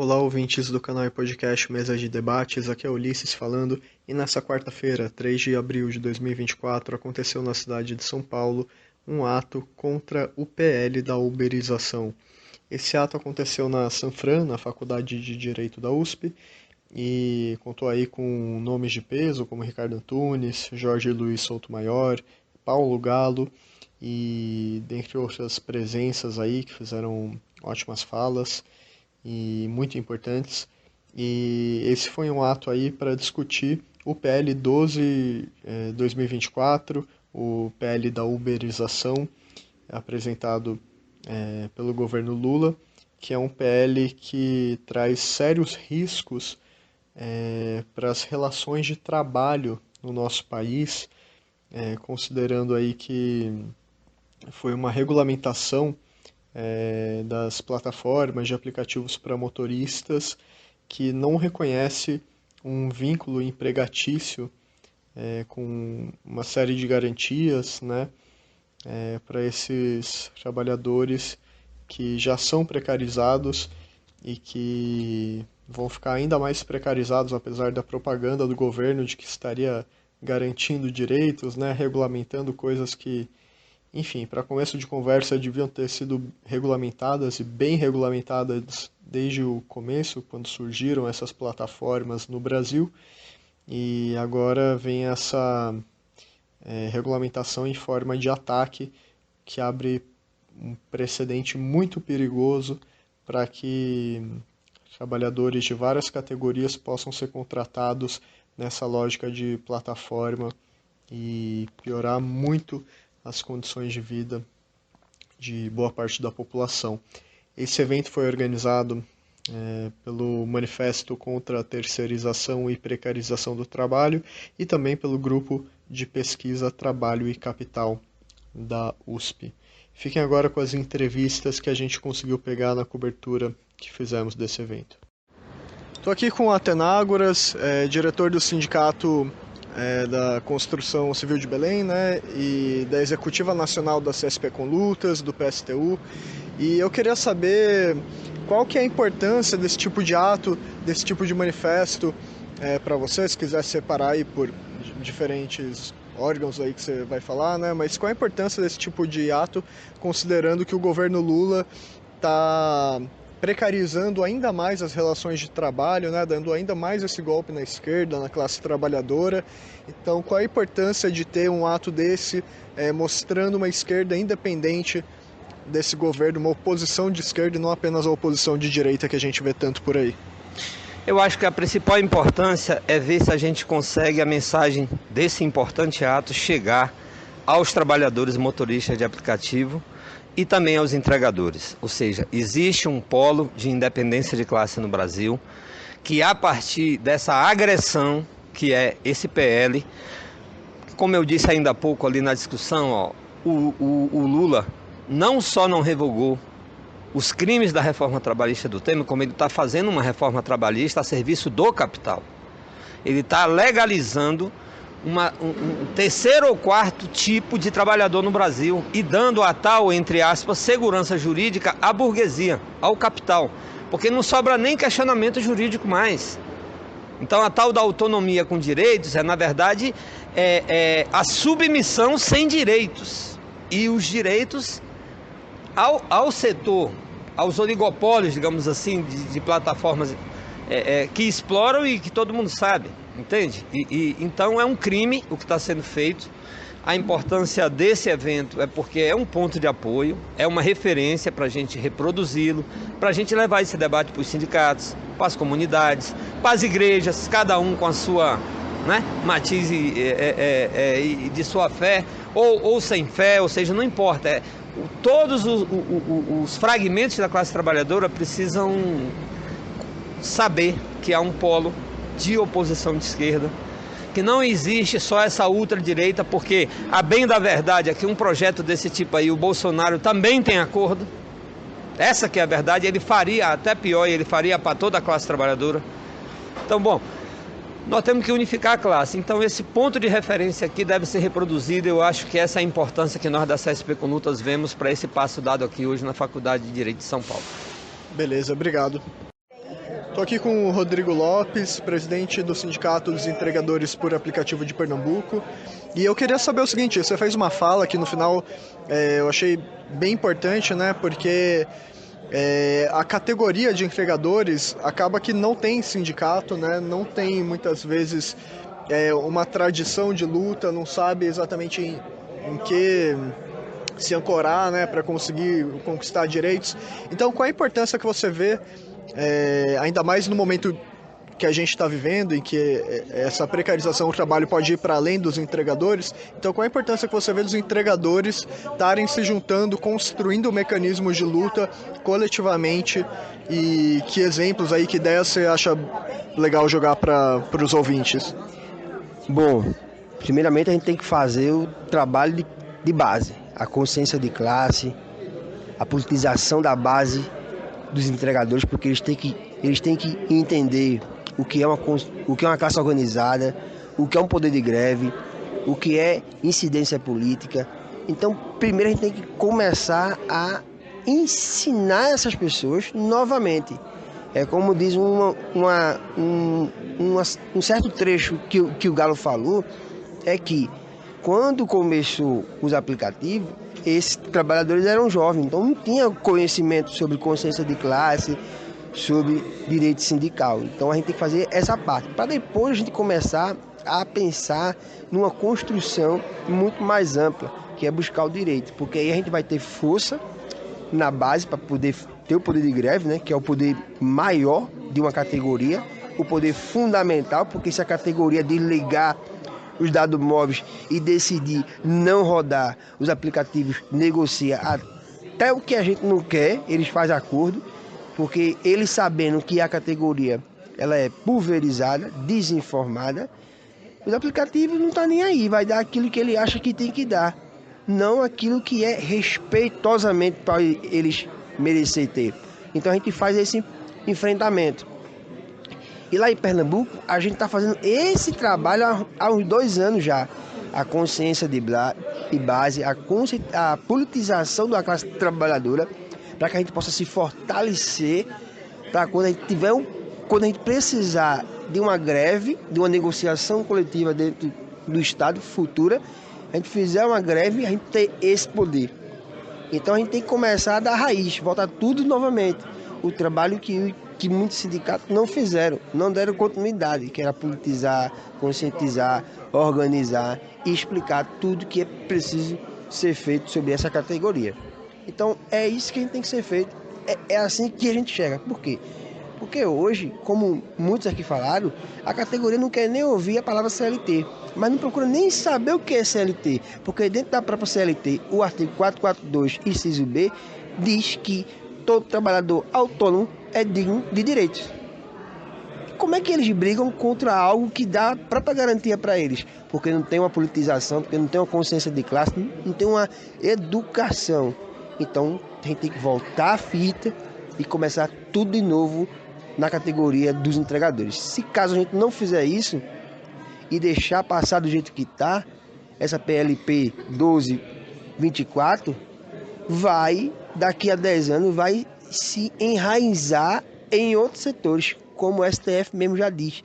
Olá, ouvintes do canal e podcast Mesa de Debates, aqui é Ulisses falando, e nessa quarta-feira, 3 de abril de 2024, aconteceu na cidade de São Paulo um ato contra o PL da uberização. Esse ato aconteceu na Sanfran, na Faculdade de Direito da USP, e contou aí com nomes de peso como Ricardo Antunes, Jorge Luiz Souto-Maior, Paulo Galo, e dentre outras presenças aí que fizeram ótimas falas e muito importantes. E esse foi um ato aí para discutir o PL 12/2024, o PL da uberização, apresentado pelo governo Lula, que é um PL que traz sérios riscos para as relações de trabalho no nosso país, considerando aí que foi uma regulamentação das plataformas de aplicativos para motoristas que não reconhece um vínculo empregatício com uma série de garantias, né, para esses trabalhadores que já são precarizados e que vão ficar ainda mais precarizados, apesar da propaganda do governo de que estaria garantindo direitos, né, regulamentando coisas que, enfim, para começo de conversa, deviam ter sido regulamentadas e bem regulamentadas desde o começo, quando surgiram essas plataformas no Brasil, e agora vem essa regulamentação em forma de ataque que abre um precedente muito perigoso para que trabalhadores de várias categorias possam ser contratados nessa lógica de plataforma e piorar muito as condições de vida de boa parte da população. Esse evento foi organizado pelo Manifesto contra a Terceirização e Precarização do Trabalho e também pelo Grupo de Pesquisa Trabalho e Capital da USP. Fiquem agora com as entrevistas que a gente conseguiu pegar na cobertura que fizemos desse evento. Estou aqui com o Atenágoras, diretor do Sindicato da Construção Civil de Belém, né, e da Executiva Nacional da CSP com Lutas, do PSTU, e eu queria saber qual que é a importância desse tipo de ato, desse tipo de manifesto para você, se quiser separar aí por diferentes órgãos aí que você vai falar, né, mas qual a importância desse tipo de ato, considerando que o governo Lula está precarizando ainda mais as relações de trabalho, né, dando ainda mais esse golpe na esquerda, na classe trabalhadora. Então, qual a importância de ter um ato desse, mostrando uma esquerda independente desse governo, uma oposição de esquerda e não apenas a oposição de direita que a gente vê tanto por aí? Eu acho que a principal importância é ver se a gente consegue a mensagem desse importante ato chegar aos trabalhadores motoristas de aplicativo e também aos entregadores. Ou seja, existe um polo de independência de classe no Brasil que, a partir dessa agressão que é esse PL, como eu disse ainda há pouco ali na discussão, o Lula não só não revogou os crimes da reforma trabalhista do Temer, como ele está fazendo uma reforma trabalhista a serviço do capital. Ele está legalizando um terceiro ou quarto tipo de trabalhador no Brasil e dando a tal, entre aspas, segurança jurídica à burguesia, ao capital, porque não sobra nem questionamento jurídico mais. Então a tal da autonomia com direitos na verdade, a submissão sem direitos, e os direitos ao setor, aos oligopólios, digamos assim, de plataformas que exploram e que todo mundo sabe. Entende? Então é um crime o que está sendo feito. A importância desse evento é porque é um ponto de apoio, é uma referência para a gente reproduzi-lo, para a gente levar esse debate para os sindicatos, para as comunidades, para as igrejas, cada um com a sua, né, matiz de sua fé ou sem fé, ou seja, não importa. Todos os fragmentos da classe trabalhadora precisam saber que há um polo de oposição de esquerda, que não existe só essa ultradireita, porque, a bem da verdade, é que um projeto desse tipo aí, o Bolsonaro também tem acordo, essa que é a verdade, ele faria até pior, ele faria para toda a classe trabalhadora. Então, bom, nós temos que unificar a classe, então esse ponto de referência aqui deve ser reproduzido. Eu acho que essa é a importância que nós da CSP com Lutas vemos para esse passo dado aqui hoje na Faculdade de Direito de São Paulo. Beleza, obrigado. Estou aqui com o Rodrigo Lopes, presidente do Sindicato dos Entregadores por Aplicativo de Pernambuco. E eu queria saber o seguinte, você fez uma fala aqui no final, eu achei bem importante, né? Porque a categoria de entregadores acaba que não tem sindicato, né? Não tem muitas vezes uma tradição de luta, não sabe exatamente em que se ancorar, né, para conseguir conquistar direitos. Então, qual a importância que você vê, ainda mais no momento que a gente está vivendo, em que essa precarização do trabalho pode ir para além dos entregadores? Então, qual a importância que você vê dos entregadores estarem se juntando, construindo mecanismos de luta coletivamente, e que exemplos aí, que ideias você acha legal jogar para os ouvintes? Bom, primeiramente a gente tem que fazer o trabalho de base, a consciência de classe, a politização da base dos entregadores, porque eles têm que entender o que é uma classe organizada, o que é um poder de greve, o que é incidência política. Então, primeiro a gente tem que começar a ensinar essas pessoas novamente. É como diz um certo trecho que o Galo falou, é que quando começou os aplicativos, esses trabalhadores eram jovens, então não tinha conhecimento sobre consciência de classe, sobre direito sindical. Então a gente tem que fazer essa parte, para depois a gente começar a pensar numa construção muito mais ampla, que é buscar o direito, porque aí a gente vai ter força na base para poder ter o poder de greve, né, que é o poder maior de uma categoria, o poder fundamental, porque se a categoria desligar os dados móveis e decidir não rodar, os aplicativos negociam até o que a gente não quer, eles fazem acordo, porque eles sabendo que a categoria ela é pulverizada, desinformada, os aplicativos não estão nem aí, vai dar aquilo que ele acha que tem que dar, não aquilo que é respeitosamente para eles merecer ter. Então a gente faz esse enfrentamento. E lá em Pernambuco, a gente está fazendo esse trabalho há uns 2 anos já. A consciência de base, a politização da classe trabalhadora, para que a gente possa se fortalecer, para quando a gente precisar de uma greve, de uma negociação coletiva dentro do Estado futura, a gente fizer uma greve, a gente ter esse poder. Então a gente tem que começar da raiz, voltar tudo novamente. O trabalho que muitos sindicatos não fizeram, não deram continuidade, que era politizar, conscientizar, organizar e explicar tudo que é preciso ser feito sobre essa categoria. Então é isso que a gente tem que ser feito, é assim que a gente chega. Por quê? Porque hoje, como muitos aqui falaram, a categoria não quer nem ouvir a palavra CLT, mas não procura nem saber o que é CLT, porque dentro da própria CLT, o artigo 442, inciso B, diz que todo trabalhador autônomo é digno de direitos. Como é que eles brigam contra algo que dá a própria garantia para eles? Porque não tem uma politização, porque não tem uma consciência de classe, não tem uma educação. Então, a gente tem que voltar a fita e começar tudo de novo na categoria dos entregadores. Se caso a gente não fizer isso e deixar passar do jeito que está, essa PLP 1224 vai, daqui a 10 anos, vai se enraizar em outros setores, como o STF mesmo já diz,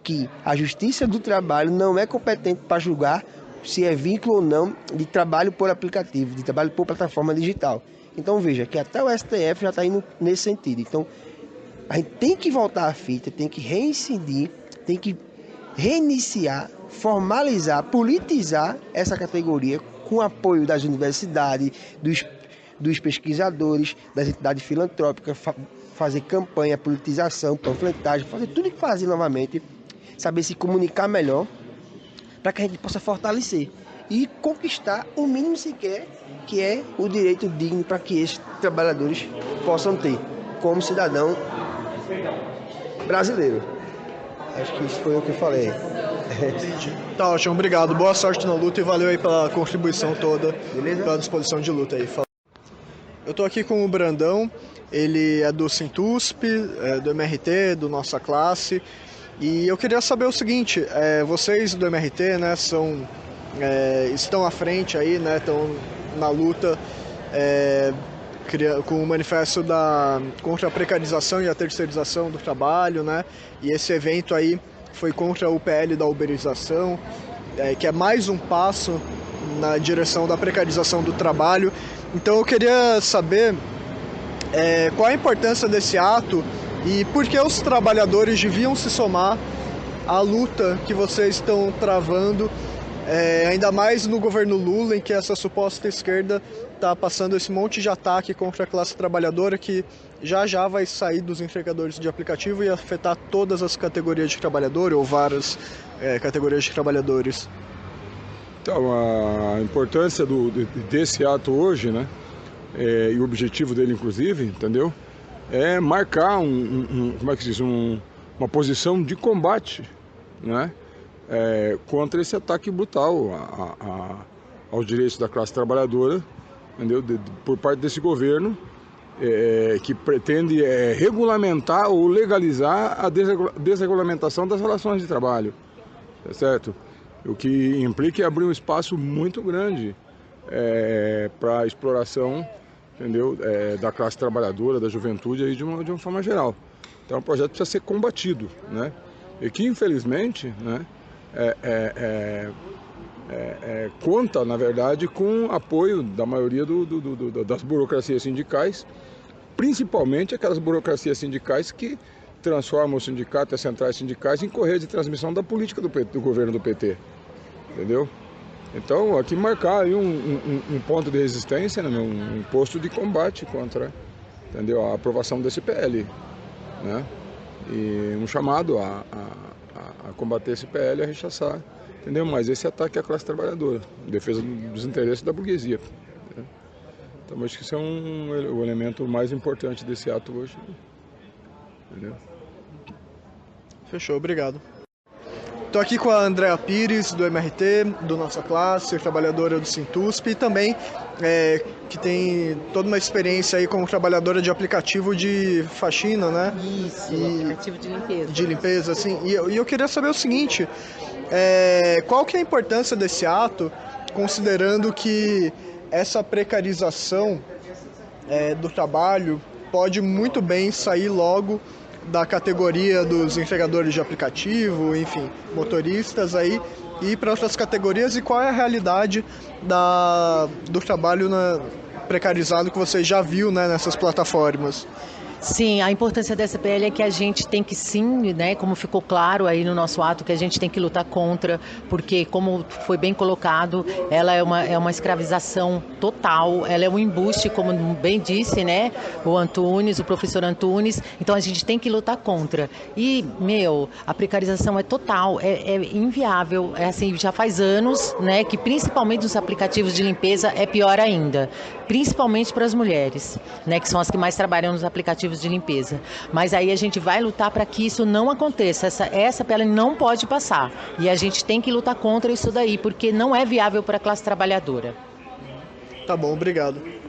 que a Justiça do Trabalho não é competente para julgar se é vínculo ou não de trabalho por aplicativo, de trabalho por plataforma digital. Então veja que até o STF já está indo nesse sentido. Então a gente tem que voltar à fita, tem que reincidir, tem que reiniciar, formalizar, politizar essa categoria com o apoio das universidades, dos pesquisadores, das entidades filantrópicas, fazer campanha, politização, panfletagem, fazer tudo que fazer novamente, saber se comunicar melhor, para que a gente possa fortalecer e conquistar o mínimo sequer, que é o direito digno para que esses trabalhadores possam ter, como cidadão brasileiro. Acho que isso foi o que eu falei. Entendi. Tá ótimo, obrigado. Boa sorte na luta e valeu aí pela contribuição toda, Beleza? pela disposição de luta aí. Eu tô aqui com o Brandão, ele é do Sintusp, do MRT, do Nossa Classe, e eu queria saber o seguinte, vocês do MRT, né, estão à frente aí, né, estão na luta, com o manifesto contra a precarização e a terceirização do trabalho, né? E esse evento aí foi contra o PL da uberização, que é mais um passo na direção da precarização do trabalho. Então eu queria saber qual a importância desse ato e por que os trabalhadores deviam se somar à luta que vocês estão travando, ainda mais no governo Lula, em que essa suposta esquerda está passando esse monte de ataque contra a classe trabalhadora que já vai sair dos entregadores de aplicativo e afetar todas as categorias de trabalhador ou várias categorias de trabalhadores. Então, a importância desse ato hoje, né, e o objetivo dele, inclusive, entendeu, é marcar como é que se diz, uma posição de combate, né, contra esse ataque brutal aos direitos da classe trabalhadora, entendeu, por parte desse governo, que pretende regulamentar ou legalizar a desregulamentação das relações de trabalho, tá certo? O que implica abrir um espaço muito grande para a exploração, entendeu, da classe trabalhadora, da juventude aí de uma forma geral. Então o projeto precisa ser combatido, né? E que infelizmente, né, conta, na verdade, com o apoio da maioria das burocracias sindicais, principalmente aquelas burocracias sindicais que transformam o sindicato e as centrais sindicais em correia de transmissão da política do governo do PT, entendeu? Então, aqui marcar aí um ponto de resistência, né, um posto de combate contra, entendeu, a aprovação desse PL, né? E um chamado a combater esse PL, a rechaçar, entendeu? Mas esse ataque à classe trabalhadora, defesa dos interesses da burguesia, né? Então, acho que isso é o elemento mais importante desse ato hoje, entendeu? Fechou, obrigado. Estou aqui com a Andrea Pires, do MRT, do Nossa Classe, trabalhadora do Sintusp, e também que tem toda uma experiência aí como trabalhadora de aplicativo de faxina, né? Isso, aplicativo de limpeza. De limpeza, assim. E eu queria saber o seguinte, qual que é a importância desse ato, considerando que essa precarização do trabalho pode muito bem sair logo da categoria dos entregadores de aplicativo, enfim, motoristas aí, e ir para outras categorias, e qual é a realidade do trabalho precarizado que você já viu, né, nessas plataformas? Sim, a importância dessa PL é que a gente tem que sim, né, como ficou claro aí no nosso ato, que a gente tem que lutar contra, porque como foi bem colocado, ela é uma escravização total, ela é um embuste, como bem disse, né, o professor Antunes, então a gente tem que lutar contra. E, a precarização é total, é inviável, assim, já faz anos, né, que principalmente nos aplicativos de limpeza é pior ainda, principalmente para as mulheres, né, que são as que mais trabalham nos aplicativos de limpeza. Mas aí a gente vai lutar para que isso não aconteça. Essa PL não pode passar. E a gente tem que lutar contra isso daí, porque não é viável para a classe trabalhadora. Tá bom, obrigado.